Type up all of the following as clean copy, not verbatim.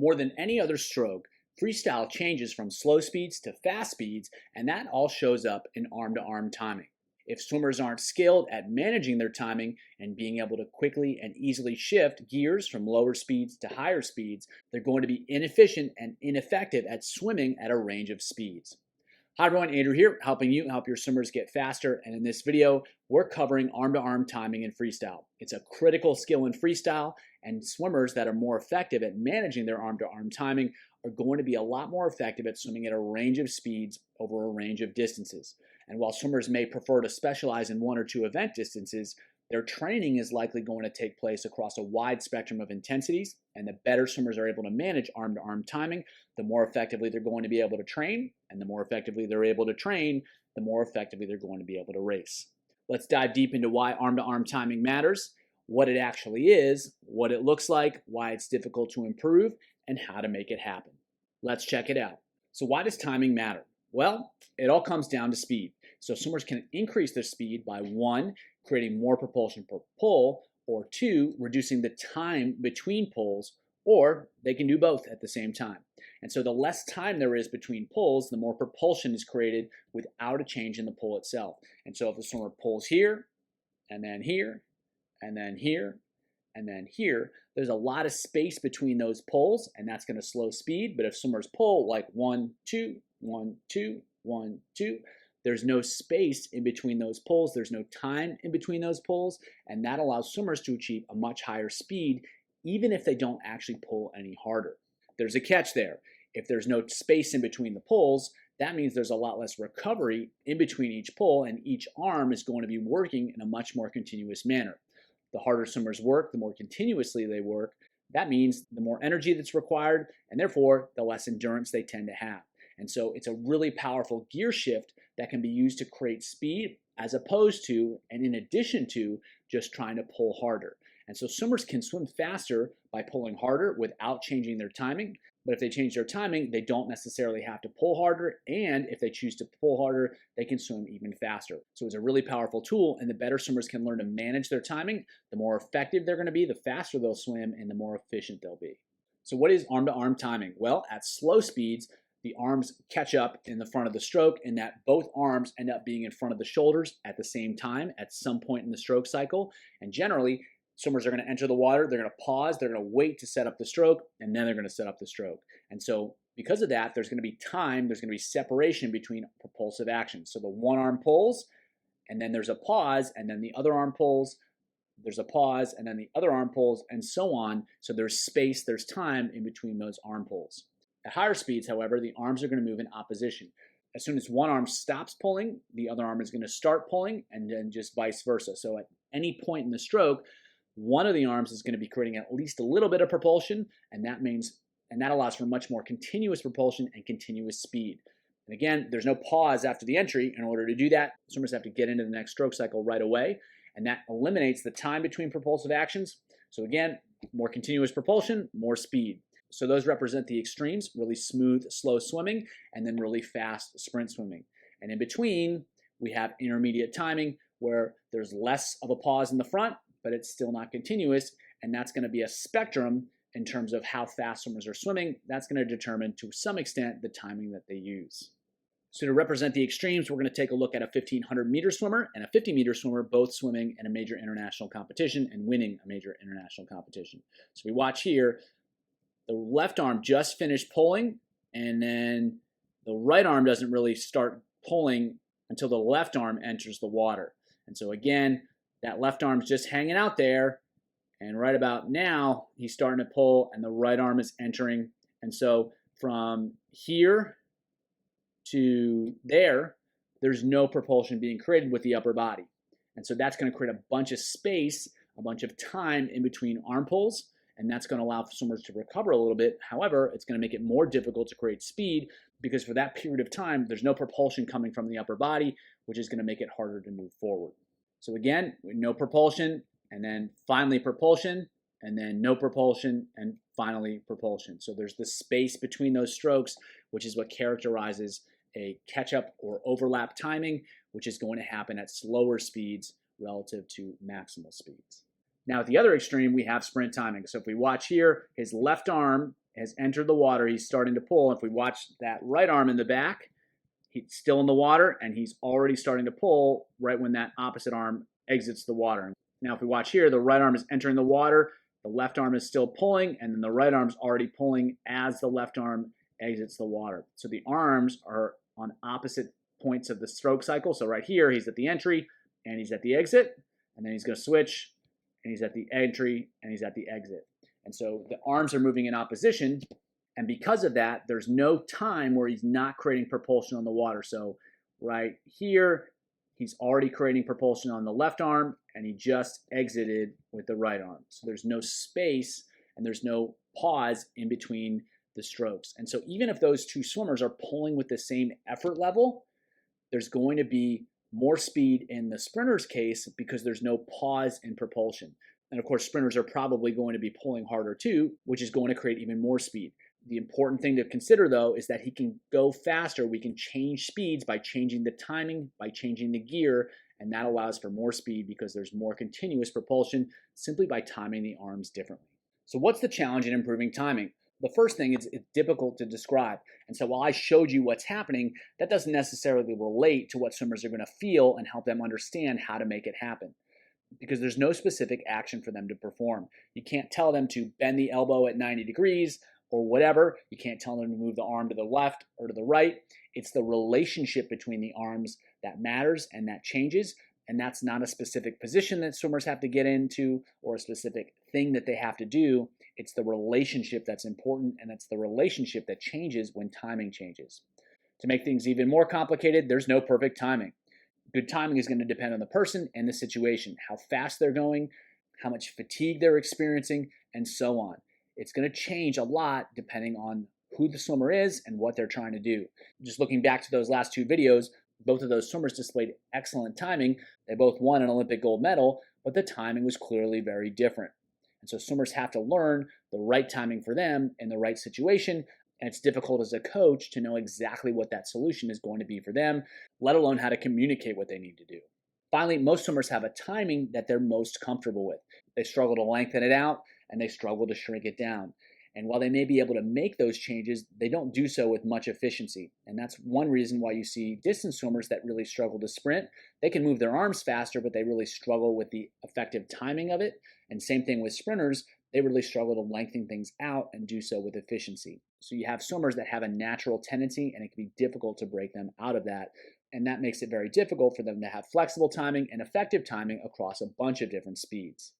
More than any other stroke, freestyle changes from slow speeds to fast speeds, and that all shows up in arm-to-arm timing. If swimmers aren't skilled at managing their timing and being able to quickly and easily shift gears from lower speeds to higher speeds, they're going to be inefficient and ineffective at swimming at a range of speeds. Hi everyone, Andrew here, helping you help your swimmers get faster. And in this video, we're covering arm-to-arm timing in freestyle. It's a critical skill in freestyle, and swimmers that are more effective at managing their arm-to-arm timing are going to be a lot more effective at swimming at a range of speeds over a range of distances. And while swimmers may prefer to specialize in one or two event distances, their training is likely going to take place across a wide spectrum of intensities, and the better swimmers are able to manage arm-to-arm timing, the more effectively they're going to be able to train, and the more effectively they're able to train, the more effectively they're going to be able to race. Let's dive deep into why arm-to-arm timing matters, what it actually is, what it looks like, why it's difficult to improve, and how to make it happen. Let's check it out. So why does timing matter? Well, it all comes down to speed. So swimmers can increase their speed by 1, creating more propulsion per pull, or 2, reducing the time between pulls, or they can do both at the same time. And so the less time there is between pulls, the more propulsion is created without a change in the pull itself. And so if the swimmer pulls here, and then here, and then here, and then here, there's a lot of space between those pulls, and that's going to slow speed. But if swimmers pull like 1, 2, 1, 2, 1, 2, there's no space in between those pulls. There's no time in between those pulls, and that allows swimmers to achieve a much higher speed, even if they don't actually pull any harder. There's a catch there. If there's no space in between the pulls, that means there's a lot less recovery in between each pull, and each arm is going to be working in a much more continuous manner. The harder swimmers work, the more continuously they work. That means the more energy that's required, and therefore the less endurance they tend to have. And so it's a really powerful gear shift that can be used to create speed as opposed to, and in addition to, just trying to pull harder. And so swimmers can swim faster by pulling harder without changing their timing. But if they change their timing, they don't necessarily have to pull harder. And if they choose to pull harder, they can swim even faster. So it's a really powerful tool. And the better swimmers can learn to manage their timing, the more effective they're going to be, the faster they'll swim, and the more efficient they'll be. So what is arm-to-arm timing? Well, at slow speeds, the arms catch up in the front of the stroke, in that both arms end up being in front of the shoulders at the same time at some point in the stroke cycle. And generally, swimmers are going to enter the water, they're going to pause, they're going to wait to set up the stroke, and then they're going to set up the stroke. And so because of that, there's going to be time, there's going to be separation between propulsive actions. So the one arm pulls, and then there's a pause, and then the other arm pulls, there's a pause, and then the other arm pulls, and so on. So there's space, there's time in between those arm pulls. At higher speeds, however, the arms are going to move in opposition. As soon as one arm stops pulling, the other arm is going to start pulling, and then just vice versa. So at any point in the stroke, one of the arms is going to be creating at least a little bit of propulsion, and that allows for much more continuous propulsion and continuous speed. And again, there's no pause after the entry. In order to do that, swimmers have to get into the next stroke cycle right away, and that eliminates the time between propulsive actions. So again, more continuous propulsion, more speed. So those represent the extremes: really smooth, slow swimming, and then really fast sprint swimming. And in between, we have intermediate timing, where there's less of a pause in the front, but it's still not continuous, and that's going to be a spectrum in terms of how fast swimmers are swimming. That's going to determine, to some extent, the timing that they use. So to represent the extremes, we're going to take a look at a 1,500-meter swimmer and a 50-meter swimmer, both swimming in a major international competition and winning a major international competition. So we watch here, the left arm just finished pulling, and then the right arm doesn't really start pulling until the left arm enters the water. And so again, that left arm's just hanging out there, and right about now, he's starting to pull, and the right arm is entering. And so from here to there, there's no propulsion being created with the upper body. And so that's going to create a bunch of space, a bunch of time in between arm pulls, and that's going to allow swimmers to recover a little bit. However, it's going to make it more difficult to create speed, because for that period of time, there's no propulsion coming from the upper body, which is going to make it harder to move forward. So again, no propulsion, and then finally propulsion, and then no propulsion, and finally propulsion. So there's the space between those strokes, which is what characterizes a catch-up or overlap timing, which is going to happen at slower speeds relative to maximal speeds. Now at the other extreme, we have sprint timing. So if we watch here, his left arm has entered the water. He's starting to pull. If we watch that right arm in the back, he's still in the water, and he's already starting to pull right when that opposite arm exits the water. Now, if we watch here, the right arm is entering the water, the left arm is still pulling, and then the right arm's already pulling as the left arm exits the water. So the arms are on opposite points of the stroke cycle. So right here, he's at the entry, and he's at the exit, and then he's going to switch, and he's at the entry, and he's at the exit. And so the arms are moving in opposition, and because of that, there's no time where he's not creating propulsion on the water. So right here, he's already creating propulsion on the left arm, and he just exited with the right arm. So there's no space and there's no pause in between the strokes. And so even if those two swimmers are pulling with the same effort level, there's going to be more speed in the sprinter's case because there's no pause in propulsion. And of course, sprinters are probably going to be pulling harder too, which is going to create even more speed. The important thing to consider, though, is that he can go faster. We can change speeds by changing the timing, by changing the gear, and that allows for more speed because there's more continuous propulsion simply by timing the arms differently. So what's the challenge in improving timing? The first thing is it's difficult to describe. And so while I showed you what's happening, that doesn't necessarily relate to what swimmers are going to feel and help them understand how to make it happen, because there's no specific action for them to perform. You can't tell them to bend the elbow at 90 degrees or whatever. You can't tell them to move the arm to the left or to the right. It's the relationship between the arms that matters and that changes. And that's not a specific position that swimmers have to get into or a specific thing that they have to do. It's the relationship that's important, and it's the relationship that changes when timing changes. To make things even more complicated, there's no perfect timing. Good timing is going to depend on the person and the situation, how fast they're going, how much fatigue they're experiencing, and so on. It's going to change a lot depending on who the swimmer is and what they're trying to do. Just looking back to those last two videos, both of those swimmers displayed excellent timing. They both won an Olympic gold medal, but the timing was clearly very different. And so swimmers have to learn the right timing for them in the right situation. And it's difficult as a coach to know exactly what that solution is going to be for them, let alone how to communicate what they need to do. Finally, most swimmers have a timing that they're most comfortable with. They struggle to lengthen it out, and they struggle to shrink it down. And while they may be able to make those changes, they don't do so with much efficiency. And that's one reason why you see distance swimmers that really struggle to sprint. They can move their arms faster, but they really struggle with the effective timing of it. And same thing with sprinters. They really struggle to lengthen things out and do so with efficiency. So you have swimmers that have a natural tendency, and it can be difficult to break them out of that. And that makes it very difficult for them to have flexible timing and effective timing across a bunch of different speeds.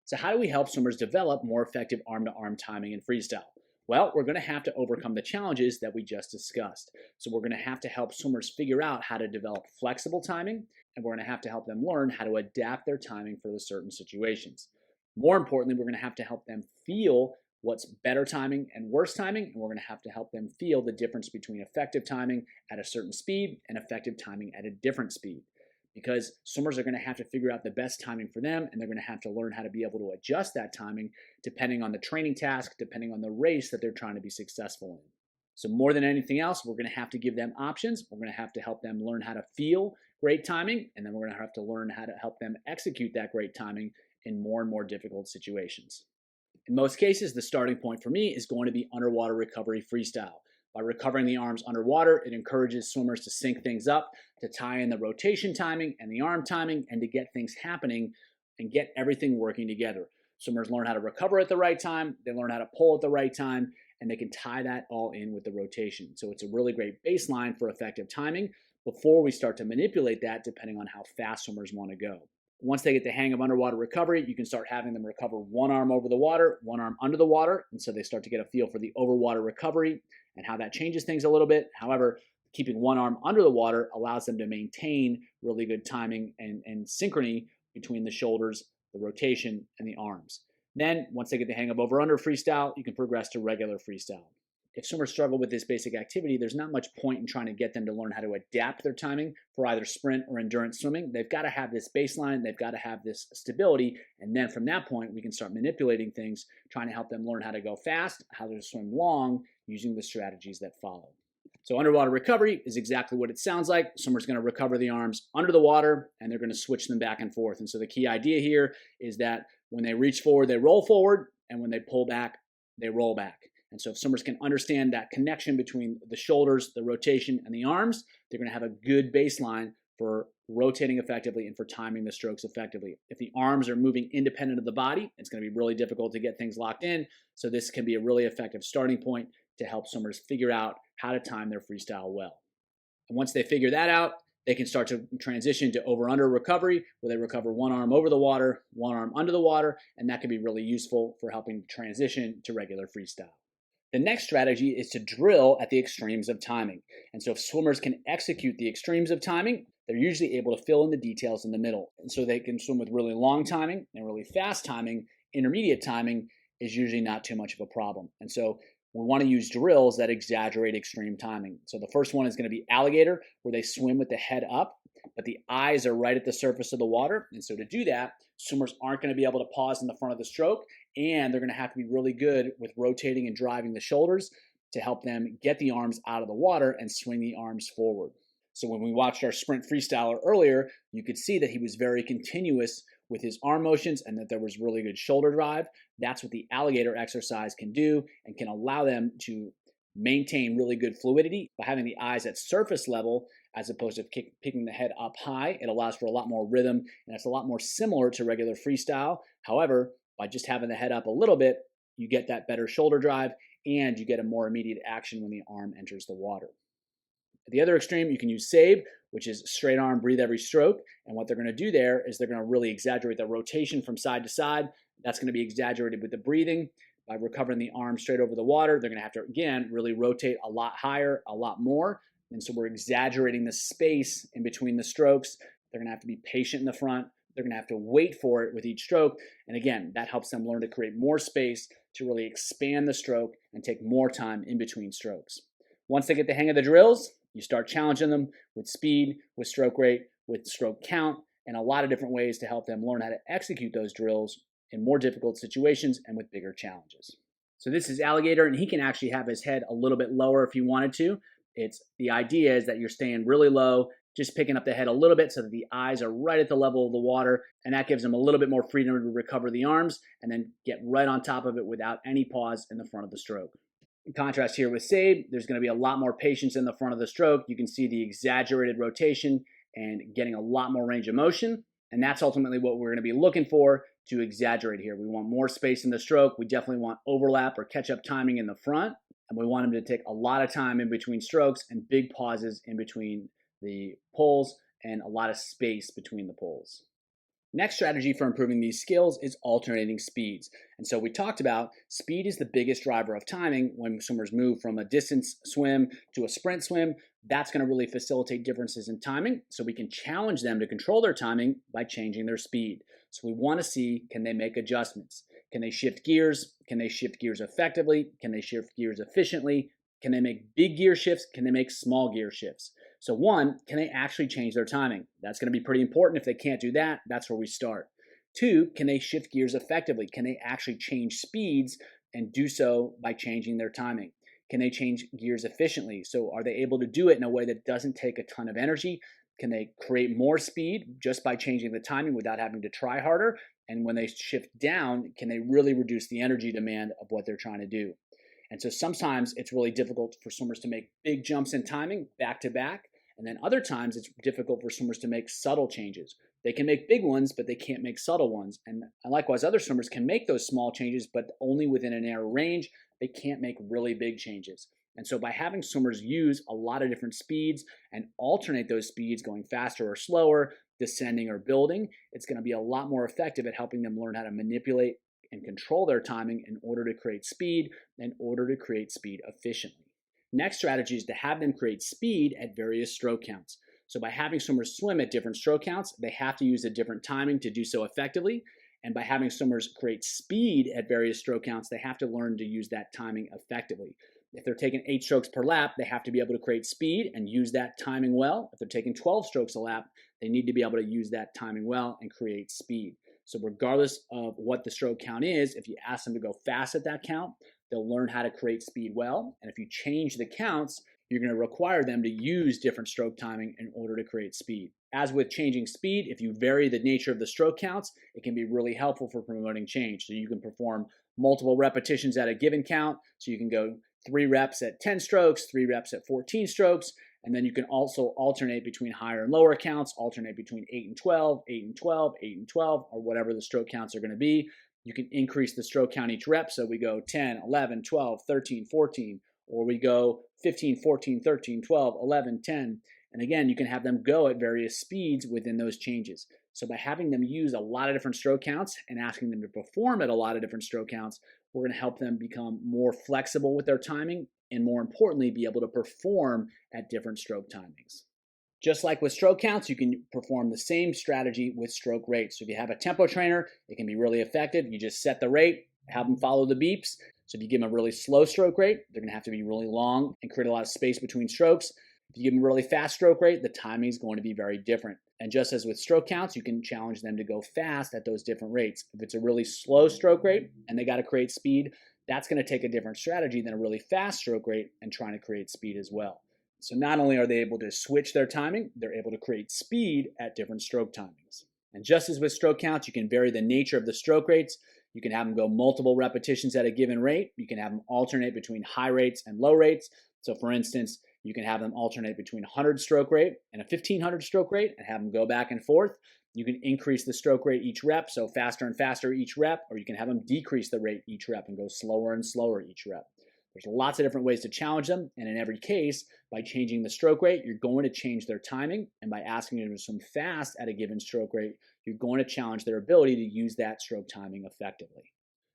So how do we help swimmers develop more effective arm-to-arm timing in freestyle? Well, we're going to have to overcome the challenges that we just discussed. So we're going to have to help swimmers figure out how to develop flexible timing, and we're going to have to help them learn how to adapt their timing for the certain situations. More importantly, we're going to have to help them feel what's better timing and worse timing, and we're going to have to help them feel the difference between effective timing at a certain speed and effective timing at a different speed. Because swimmers are going to have to figure out the best timing for them, and they're going to have to learn how to be able to adjust that timing depending on the training task, depending on the race that they're trying to be successful in. So more than anything else, we're going to have to give them options. We're going to have to help them learn how to feel great timing, and then we're going to have to learn how to help them execute that great timing in more and more difficult situations. In most cases, the starting point for me is going to be underwater recovery freestyle. By recovering the arms underwater, it encourages swimmers to sync things up, to tie in the rotation timing and the arm timing, and to get things happening and get everything working together. Swimmers learn how to recover at the right time, they learn how to pull at the right time, and they can tie that all in with the rotation. So it's a really great baseline for effective timing before we start to manipulate that depending on how fast swimmers want to go. Once they get the hang of underwater recovery, you can start having them recover one arm over the water, one arm under the water, and so they start to get a feel for the overwater recovery and how that changes things a little bit. However, keeping one arm under the water allows them to maintain really good timing and synchrony between the shoulders, the rotation, and the arms. Then, once they get the hang of over-under freestyle, you can progress to regular freestyle. If swimmers struggle with this basic activity, there's not much point in trying to get them to learn how to adapt their timing for either sprint or endurance swimming. They've got to have this baseline, they've got to have this stability, and then from that point, we can start manipulating things, trying to help them learn how to go fast, how to swim long, using the strategies that follow. So underwater recovery is exactly what it sounds like. Swimmers going to recover the arms under the water, and they're going to switch them back and forth. And so the key idea here is that when they reach forward, they roll forward, and when they pull back, they roll back. And so if swimmers can understand that connection between the shoulders, the rotation, and the arms, they're going to have a good baseline for rotating effectively and for timing the strokes effectively. If the arms are moving independent of the body, it's going to be really difficult to get things locked in. So this can be a really effective starting point to help swimmers figure out how to time their freestyle well. And once they figure that out, they can start to transition to over-under recovery, where they recover one arm over the water, one arm under the water, and that can be really useful for helping transition to regular freestyle. The next strategy is to drill at the extremes of timing. And so if swimmers can execute the extremes of timing, they're usually able to fill in the details in the middle. And so they can swim with really long timing and really fast timing. Intermediate timing is usually not too much of a problem. And so we want to use drills that exaggerate extreme timing. So the first one is going to be alligator, where they swim with the head up, but the eyes are right at the surface of the water. And so to do that, swimmers aren't going to be able to pause in the front of the stroke, and they're going to have to be really good with rotating and driving the shoulders to help them get the arms out of the water and swing the arms forward. So when we watched our sprint freestyler earlier, you could see that he was very continuous with his arm motions and that there was really good shoulder drive. That's what the alligator exercise can do and can allow them to maintain really good fluidity by having the eyes at surface level as opposed to picking the head up high. It allows for a lot more rhythm, and it's a lot more similar to regular freestyle. However, by just having the head up a little bit, you get that better shoulder drive and you get a more immediate action when the arm enters the water. At the other extreme, you can use save, which is straight arm, breathe every stroke. And what they're going to do there is they're going to really exaggerate the rotation from side to side. That's going to be exaggerated with the breathing. By recovering the arm straight over the water, they're going to have to, again, really rotate a lot higher, a lot more. And so we're exaggerating the space in between the strokes. They're going to have to be patient in the front. They're going to have to wait for it with each stroke. And again, that helps them learn to create more space to really expand the stroke and take more time in between strokes. Once they get the hang of the drills, you start challenging them with speed, with stroke rate, with stroke count, and a lot of different ways to help them learn how to execute those drills in more difficult situations and with bigger challenges. So this is alligator, and he can actually have his head a little bit lower if he wanted to. The idea is that you're staying really low, just picking up the head a little bit so that the eyes are right at the level of the water, and that gives them a little bit more freedom to recover the arms and then get right on top of it without any pause in the front of the stroke. In contrast here with save, there's going to be a lot more patience in the front of the stroke. You can see the exaggerated rotation and getting a lot more range of motion, and that's ultimately what we're going to be looking for to exaggerate here. We want more space in the stroke. We definitely want overlap or catch-up timing in the front, and we want them to take a lot of time in between strokes and big pauses in between the pulls and a lot of space between the pulls. Next strategy for improving these skills is alternating speeds. And so we talked about speed is the biggest driver of timing. When swimmers move from a distance swim to a sprint swim, that's going to really facilitate differences in timing. So we can challenge them to control their timing by changing their speed. So we want to see, can they make adjustments? Can they shift gears? Can they shift gears effectively? Can they shift gears efficiently? Can they make big gear shifts? Can they make small gear shifts? So one, can they actually change their timing? That's going to be pretty important. If they can't do that, that's where we start. Two, can they shift gears effectively? Can they actually change speeds and do so by changing their timing? Can they change gears efficiently? So are they able to do it in a way that doesn't take a ton of energy? Can they create more speed just by changing the timing without having to try harder? And when they shift down, can they really reduce the energy demand of what they're trying to do? And so sometimes it's really difficult for swimmers to make big jumps in timing back to back. And then other times it's difficult for swimmers to make subtle changes. They can make big ones, but they can't make subtle ones. And likewise, other swimmers can make those small changes, but only within a narrow range. They can't make really big changes. And so by having swimmers use a lot of different speeds and alternate those speeds going faster or slower, descending or building, it's going to be a lot more effective at helping them learn how to manipulate and control their timing in order to create speed, in order to create speed efficiently. Next strategy is to have them create speed at various stroke counts. So by having swimmers swim at different stroke counts, they have to use a different timing to do so effectively. And by having swimmers create speed at various stroke counts, they have to learn to use that timing effectively. If they're taking 8 strokes per lap, they have to be able to create speed and use that timing well. If they're taking 12 strokes a lap, they need to be able to use that timing well and create speed. So regardless of what the stroke count is, if you ask them to go fast at that count, they'll learn how to create speed well. And if you change the counts, you're going to require them to use different stroke timing in order to create speed. As with changing speed, if you vary the nature of the stroke counts, it can be really helpful for promoting change. So you can perform multiple repetitions at a given count. So you can go 3 reps at 10 strokes, 3 reps at 14 strokes, and then you can also alternate between higher and lower counts, alternate between 8 and 12, 8 and 12, 8 and 12, or whatever the stroke counts are going to be. You can increase the stroke count each rep. So we go 10, 11, 12, 13, 14, or we go 15, 14, 13, 12, 11, 10. And again, you can have them go at various speeds within those changes. So by having them use a lot of different stroke counts and asking them to perform at a lot of different stroke counts, we're going to help them become more flexible with their timing and, more importantly, be able to perform at different stroke timings. Just like with stroke counts, you can perform the same strategy with stroke rates. So if you have a tempo trainer, it can be really effective. You just set the rate, have them follow the beeps. So if you give them a really slow stroke rate, they're going to have to be really long and create a lot of space between strokes. If you give them a really fast stroke rate, the timing is going to be very different. And just as with stroke counts, you can challenge them to go fast at those different rates. If it's a really slow stroke rate and they got to create speed, that's going to take a different strategy than a really fast stroke rate and trying to create speed as well. So not only are they able to switch their timing, they're able to create speed at different stroke timings. And just as with stroke counts, you can vary the nature of the stroke rates. You can have them go multiple repetitions at a given rate. You can have them alternate between high rates and low rates. So for instance, you can have them alternate between a 100 stroke rate and a 1500 stroke rate and have them go back and forth. You can increase the stroke rate each rep, so faster and faster each rep, or you can have them decrease the rate each rep and go slower and slower each rep. There's lots of different ways to challenge them, and in every case, by changing the stroke rate, you're going to change their timing, and by asking them to swim fast at a given stroke rate, you're going to challenge their ability to use that stroke timing effectively.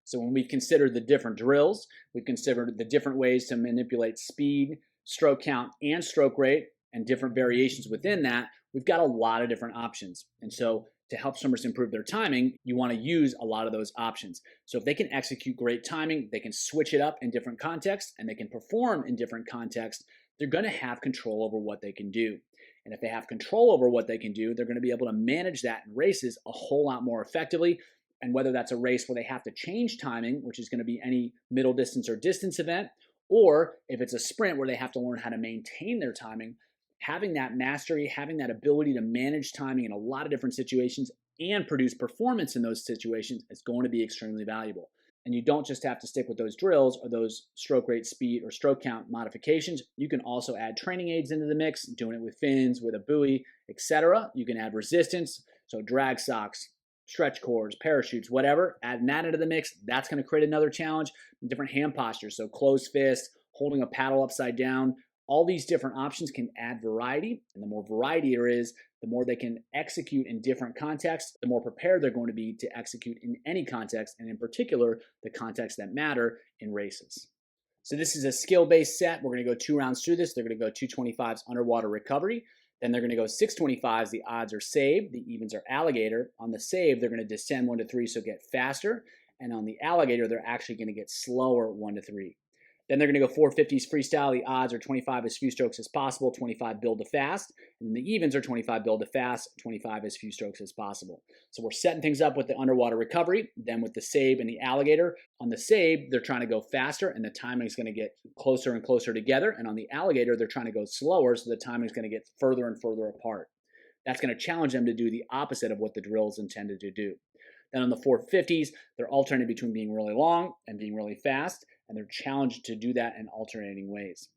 So when we've considered the different drills, we've considered the different ways to manipulate speed, stroke count, and stroke rate, and different variations within that, we've got a lot of different options. And so to help swimmers improve their timing, you want to use a lot of those options. So if they can execute great timing, they can switch it up in different contexts, and they can perform in different contexts, they're going to have control over what they can do. And if they have control over what they can do, they're going to be able to manage that in races a whole lot more effectively. And whether that's a race where they have to change timing, which is going to be any middle distance or distance event, or if it's a sprint where they have to learn how to maintain their timing, having that mastery, having that ability to manage timing in a lot of different situations and produce performance in those situations is going to be extremely valuable. And you don't just have to stick with those drills or those stroke rate, speed, or stroke count modifications. You can also add training aids into the mix, doing it with fins, with a buoy, etc. You can add resistance, so drag socks, stretch cords, parachutes, whatever, adding that into the mix, that's going to create another challenge. Different hand postures, so closed fist, holding a paddle upside down. All these different options can add variety, and the more variety there is, the more they can execute in different contexts, the more prepared they're going to be to execute in any context, and in particular, the contexts that matter in races. So this is a skill-based set. We're going to go 2 rounds through this. They're going to go 225s underwater recovery. Then they're going to go 625s. The odds are save. The evens are alligator. On the save, they're going to descend 1 to 3, so get faster. And on the alligator, they're actually going to get slower 1 to 3. Then they're going to go 450s freestyle. The odds are 25 as few strokes as possible, 25 build to fast. And the evens are 25 build to fast, 25 as few strokes as possible. So we're setting things up with the underwater recovery, then with the save and the alligator. On the save, they're trying to go faster, and the timing is going to get closer and closer together. And on the alligator, they're trying to go slower, so the timing is going to get further and further apart. That's going to challenge them to do the opposite of what the drill is intended to do. Then on the 450s, they're alternating between being really long and being really fast, and they're challenged to do that in alternating ways.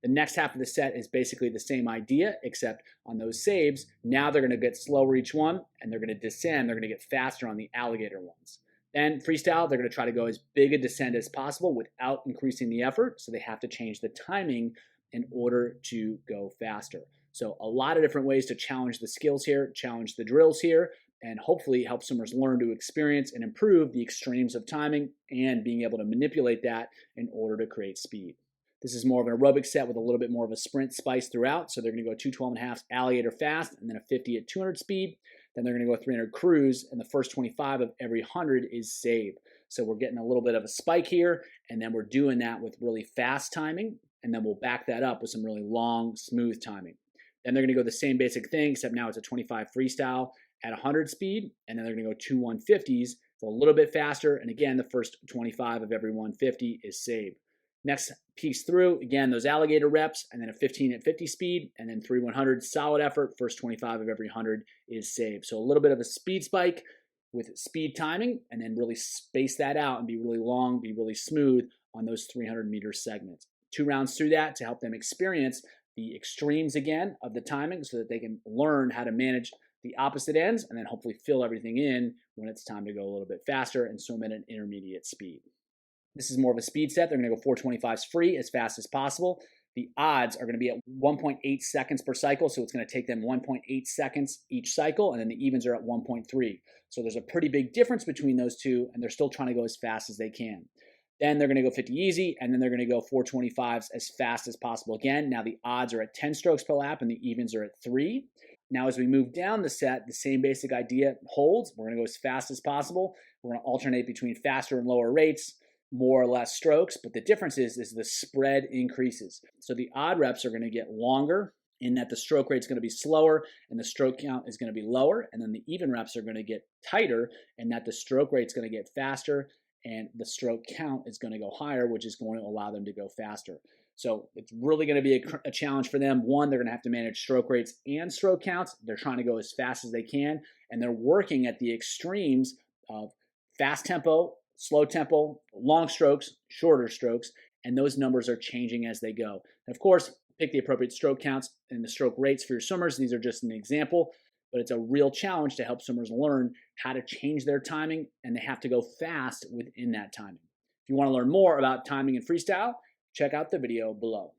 The next half of the set is basically the same idea, except on those saves, now they're going to get slower each one, and they're going to descend, they're going to get faster on the alligator ones. Then freestyle, they're going to try to go as big a descent as possible without increasing the effort, so they have to change the timing in order to go faster. So a lot of different ways to challenge the skills here, challenge the drills here, and hopefully help swimmers learn to experience and improve the extremes of timing and being able to manipulate that in order to create speed. This is more of an aerobic set with a little bit more of a sprint spice throughout. So they're going to go 2 12.5s alligator fast, and then a 50 at 200 speed. Then they're going to go 300 cruise, and the first 25 of every 100 is save. So we're getting a little bit of a spike here, and then we're doing that with really fast timing, and then we'll back that up with some really long, smooth timing. Then they're going to go the same basic thing, except now it's a 25 freestyle at 100 speed, and then they're going to go 2 150s, so a little bit faster, and again, the first 25 of every 150 is save. Next piece through, again, those alligator reps, and then a 15 at 50 speed, and then 3 100s, solid effort, first 25 of every 100 is save. So a little bit of a speed spike, with speed timing, and then really space that out and be really long, be really smooth on those 300-meter segments. 2 rounds through that to help them experience the extremes again of the timing so that they can learn how to manage the opposite ends and then hopefully fill everything in when it's time to go a little bit faster and swim at an intermediate speed. This is more of a speed set. They're going to go 425s free as fast as possible. The odds are going to be at 1.8 seconds per cycle, so it's going to take them 1.8 seconds each cycle, and then the evens are at 1.3. So there's a pretty big difference between those two, and they're still trying to go as fast as they can. Then they're going to go 50 easy, and then they're going to go 425s as fast as possible again. Now the odds are at 10 strokes per lap, and the evens are at 3. Now as we move down the set, the same basic idea holds. We're going to go as fast as possible. We're going to alternate between faster and lower rates, more or less strokes, but the difference is the spread increases. So the odd reps are going to get longer in that the stroke rate is going to be slower and the stroke count is going to be lower, and then the even reps are going to get tighter in that the stroke rate is going to get faster and the stroke count is going to go higher, which is going to allow them to go faster. So it's really going to be a challenge for them. One, they're going to have to manage stroke rates and stroke counts. They're trying to go as fast as they can, and they're working at the extremes of fast tempo, slow tempo, long strokes, shorter strokes, and those numbers are changing as they go. And of course, pick the appropriate stroke counts and the stroke rates for your swimmers. These are just an example, but it's a real challenge to help swimmers learn how to change their timing, and they have to go fast within that timing. If you want to learn more about timing and freestyle, check out the video below.